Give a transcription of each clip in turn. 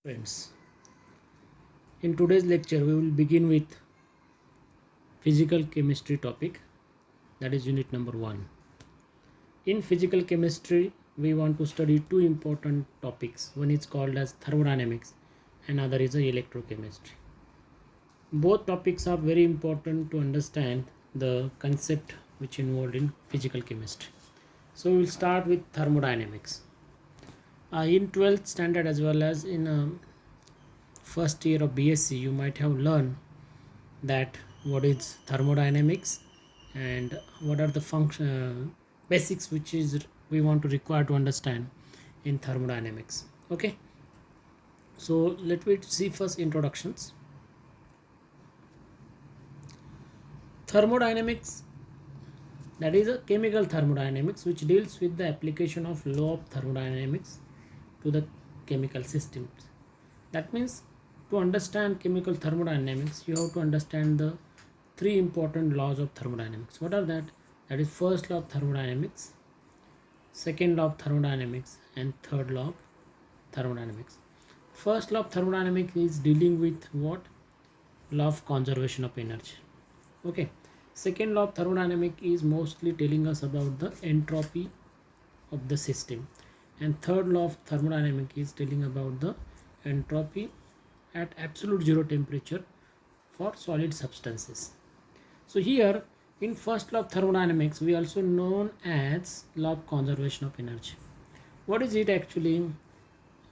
Friends, in today's lecture we will begin with physical chemistry topic, that is unit number 1. In physical chemistry we want to study two important topics. One is called as thermodynamics and other is electrochemistry. Both topics are very important to understand the concept which involved in physical chemistry. So we will start with thermodynamics. In 12th standard as well as in first year of BSc you might have learned that what is thermodynamics and what are the basics which is we want to require to understand in thermodynamics. Okay, so let me see first introductions. Thermodynamics, that is a chemical thermodynamics which deals with the application of law of thermodynamics to the chemical systems. That means to understand chemical thermodynamics you have to understand the three important laws of thermodynamics. What are that? That is first law of thermodynamics, second law of thermodynamics, and third law of thermodynamics. First law of thermodynamics is dealing with what? Law of conservation of energy. Okay. Second law of thermodynamics is mostly telling us about the entropy of the system, and third law of thermodynamics is telling about the entropy at absolute zero temperature for solid substances. So here in first law of thermodynamics we also known as law of conservation of energy. What is it actually?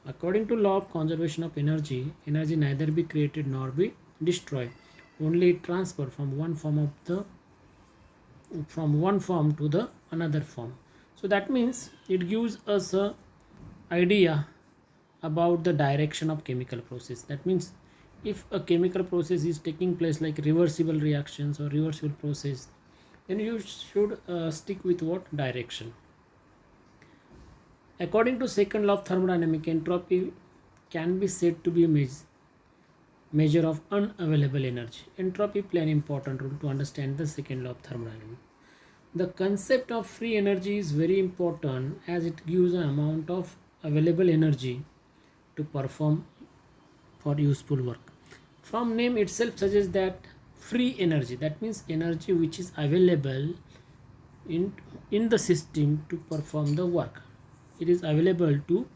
According to law of conservation of energy, energy neither be created nor be destroyed, only transfer from one form to the another form. So that means it gives us a idea about the direction of chemical process. That means if a chemical process is taking place like reversible reactions or reversible process, then you should stick with what direction. According to second law of thermodynamics, entropy can be said to be a measure of unavailable energy. Entropy plays an important role to understand the second law of thermodynamics. The concept of free energy is very important as it gives an amount of available energy to perform for useful work. From name itself suggests that free energy, that means energy which is available in the system to perform the work. It is available to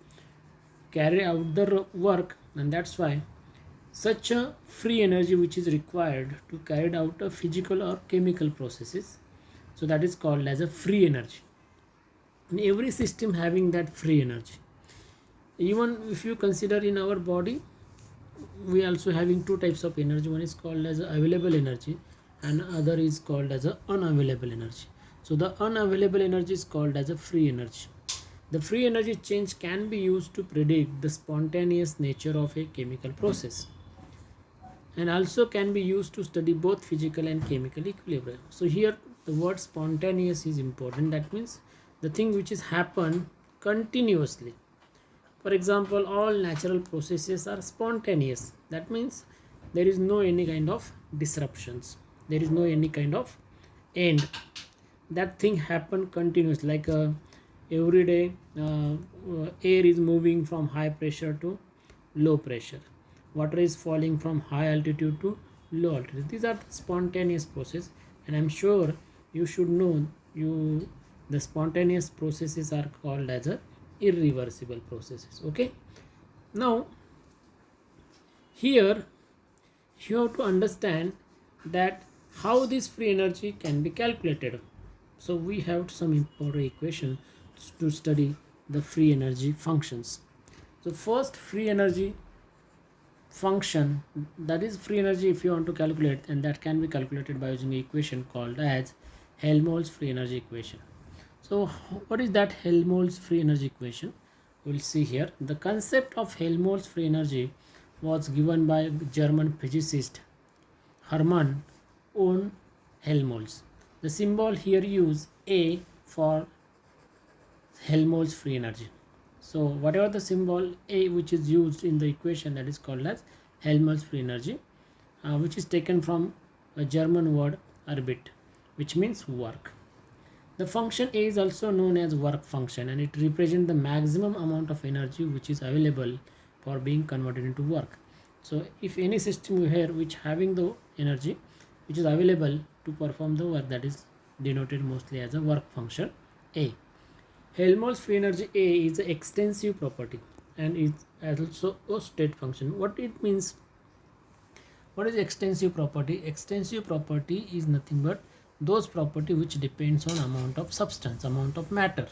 carry out the work, and that's why such a free energy which is required to carry out a physical or chemical processes, so that is called as a free energy. And every system having that free energy. Even if you consider in our body, we also having two types of energy. One is called as available energy and other is called as a unavailable energy. So the unavailable energy is called as a free energy. The free energy change can be used to predict the spontaneous nature of a chemical process, and also can be used to study both physical and chemical equilibrium. So here the word spontaneous is important. That means the thing which is happen continuously. For example, all natural processes are spontaneous. That means there is no any kind of disruptions. There is no any kind of end. That thing happen continuously. Like every day, air is moving from high pressure to low pressure. Water is falling from high altitude to low altitude. These are the spontaneous process, and I'm sure you should know the spontaneous processes are called as a irreversible processes. Okay, now here you have to understand that how this free energy can be calculated. So we have some important equation to study the free energy functions. So first, free energy function, that is free energy if you want to calculate, and that can be calculated by using an equation called as Helmholtz free energy equation. So what is that Helmholtz free energy equation? We'll see here. The concept of Helmholtz free energy was given by German physicist Hermann von Helmholtz. The symbol here used A for Helmholtz free energy. So whatever the symbol A which is used in the equation, that is called as Helmholtz free energy, which is taken from a German word Arbeit, which means work. The function A is also known as work function, and it represents the maximum amount of energy which is available for being converted into work. So if any system you have which having the energy which is available to perform the work, that is denoted mostly as a work function A. Helmholtz free energy A is an extensive property and is also a state function. What it means? What is extensive property? Extensive property is nothing but those property which depends on amount of substance, amount of matter,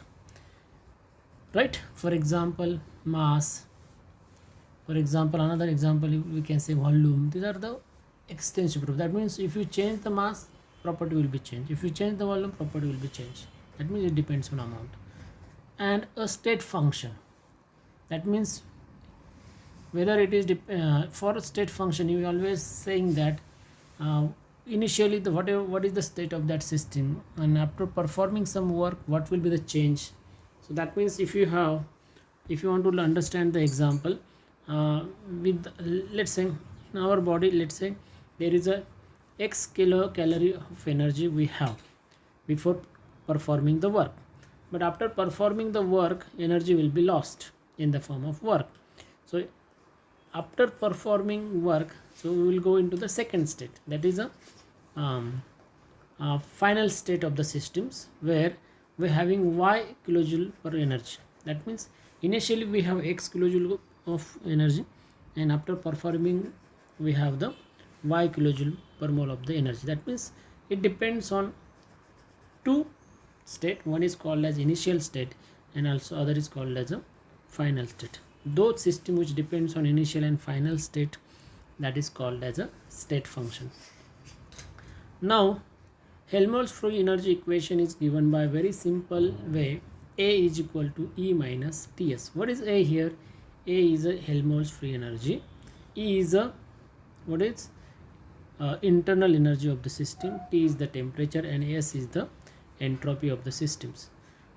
right? For example, mass. For example, another example we can say volume. These are the extensive property. That means if you change the mass, property will be changed. If you change the volume, property will be changed. That means it depends on amount. And a state function. That means whether it is for a state function, you always saying that initially the what is the state of that system, and after performing some work what will be the change. So that means if you want to understand the example with, let's say in our body, let's say there is a x kilocalorie of energy we have before performing the work, but after performing the work energy will be lost in the form of work. So after performing work, so we will go into the second state, that is a final state of the systems, where we are having y kilojoule per energy. That means initially we have x kilojoule of energy, and after performing we have the y kilojoule per mole of the energy. That means it depends on two state. One is called as initial state and also other is called as a final state. Those system which depends on initial and final state, that is called as a state function. Now Helmholtz free energy equation is given by a very simple way. A is equal to E minus Ts. What is A here? A is a Helmholtz free energy. E is a what is internal energy of the system. T is the temperature and S is the entropy of the systems.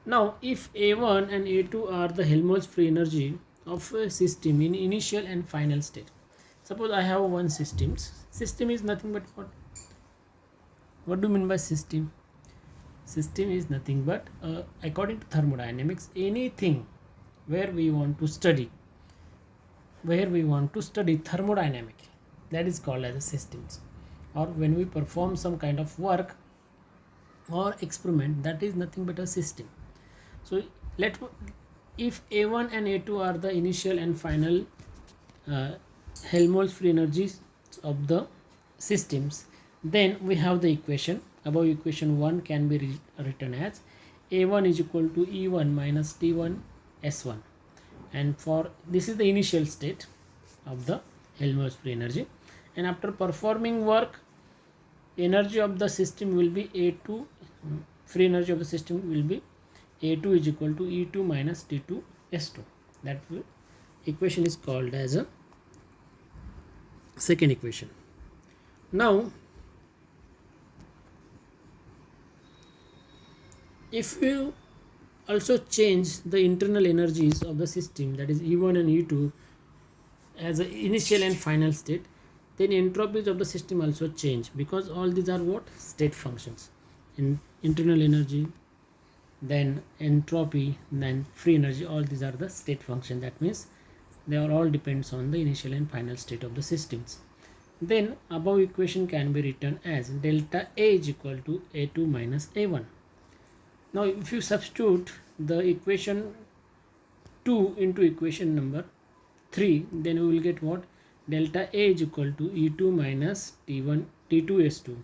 Now if A1 and A2 are the Helmholtz free energy of a system in initial and final state. Suppose I have one system. System is nothing but what do you mean by system? System is nothing but according to thermodynamics, anything where we want to study thermodynamics, that is called as a systems. Or when we perform some kind of work or experiment, that is nothing but a system. So if A1 and A2 are the initial and final Helmholtz free energies of the systems, then we have the equation. Above equation 1 can be written as A1 is equal to E1 minus T1 S1, and for this is the initial state of the Helmholtz free energy, and after performing work energy of the system will be A2, free energy of the system will be A2 is equal to E2 minus T2 S2. That equation is called as a second equation. Now if you also change the internal energies of the system, that is E1 and E2 as an initial and final state, then entropies of the system also change, because all these are what? State functions. In internal energy, then entropy, then free energy, all these are the state function. That means they are all depends on the initial and final state of the systems. Then above equation can be written as delta A is equal to A2 minus A1. Now if you substitute the equation 2 into equation number 3, then we will get what? Delta A is equal to E2 minus T1 T2 S2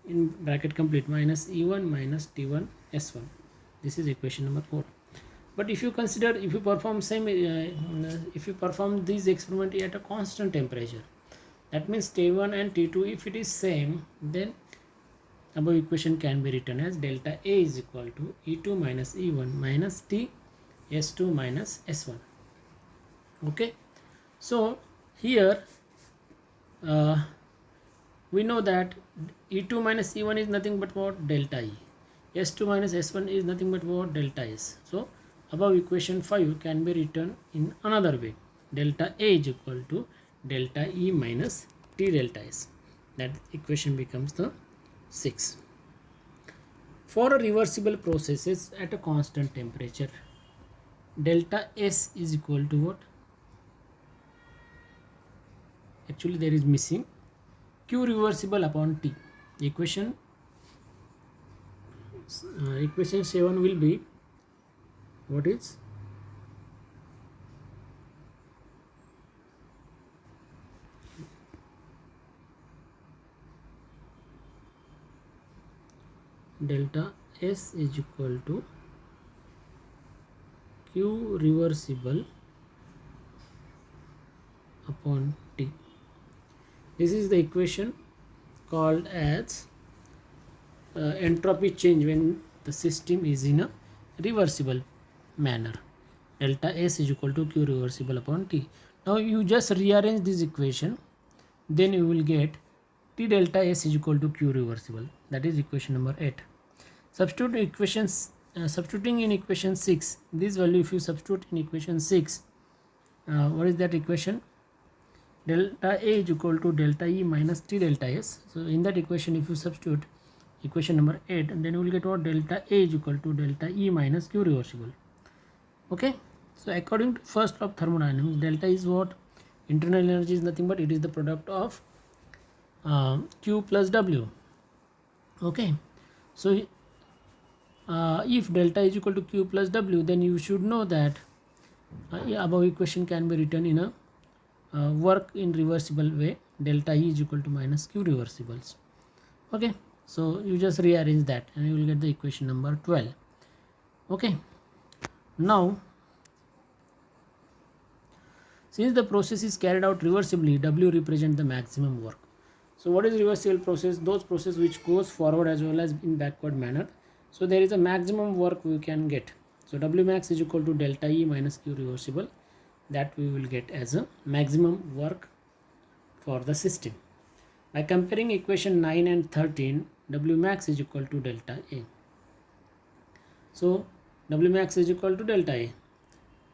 in bracket complete minus E1 minus T1 S1. This is equation number 4. But if you consider, if you perform this experiment at a constant temperature, that means T1 and T2, if it is same, then above equation can be written as delta A is equal to E2 minus E1 minus T S2 minus S1. Okay, so here we know that E2 minus E1 is nothing but what? Delta E. S2 minus S1 is nothing but what? Delta S. So above equation 5 can be written in another way. Delta A is equal to delta E minus T delta S. That equation becomes the 6. For a reversible processes at a constant temperature, delta S is equal to what? Actually there is missing Q reversible upon T. Equation 7 will be, what is delta S is equal to Q reversible upon T. This is the equation called as entropy change when the system is in a reversible manner. Delta S is equal to Q reversible upon T. Now you just rearrange this equation, then you will get T delta S is equal to Q reversible. That is equation number 8. Substituting in equation 6, this value if you substitute in equation 6, what is that equation? Delta A is equal to delta E minus T delta S. So in that equation if you substitute equation number 8, and then you will get what? Delta A is equal to delta E minus Q reversible. Okay, so according to first law of thermodynamics, delta is what? Internal energy is nothing but it is the product of Q plus W. Okay, so if delta is equal to Q plus W, then you should know that above equation can be written in a work in reversible way. Delta E is equal to minus Q reversibles. Okay, so you just rearrange that and you will get the equation number 12. Okay, now since the process is carried out reversibly, W represents the maximum work. So what is reversible process? Those process which goes forward as well as in backward manner. So there is a maximum work we can get. So W max is equal to delta E minus Q reversible. That we will get as a maximum work for the system. By comparing equation 9 and 13, W max is equal to delta A. So W max is equal to delta A,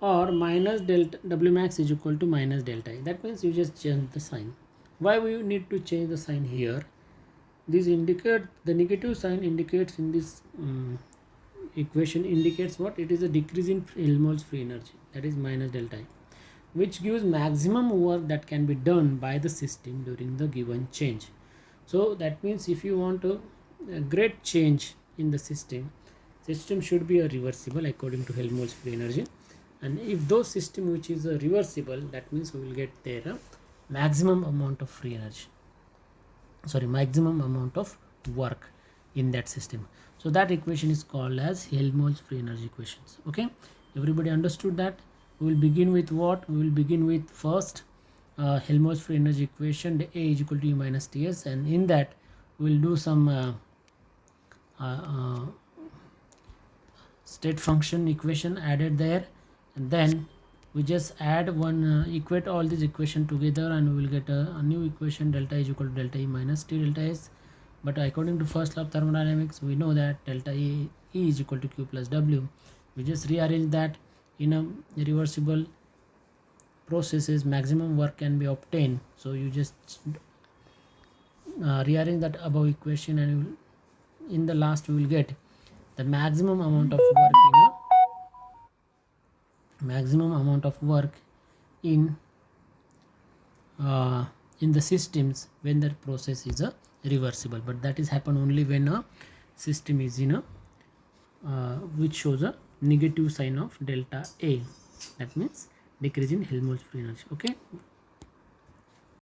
or minus delta W max is equal to minus delta A. That means you just change the sign. Why we need to change the sign here? This indicate the negative sign indicates in this equation indicates what? It is a decrease in Helmholtz free energy, that is minus delta A, which gives maximum work that can be done by the system during the given change. So that means if you want a great change in the system should be a reversible according to Helmholtz free energy. And if those system which is a reversible, that means we will get there a maximum amount of free energy, maximum amount of work in that system. So that equation is called as Helmholtz free energy equations. Okay, everybody understood that? We will begin with what? We will begin with first Helmholtz free energy equation, the A is equal to E minus Ts, and in that we will do some state function equation added there, and then we just add one equate all these equation together and we will get a new equation, delta is equal to delta E minus T delta S. But according to first law of thermodynamics, we know that delta E is equal to Q plus W. We just rearrange that. In a reversible processes, maximum work can be obtained. So you just rearrange that above equation, and you will, in the last we will get the maximum amount of work in the systems when the process is a reversible. But that is happen only when a system is in a which shows a negative sign of delta A. That means decrease in Helmholtz free energy. Okay.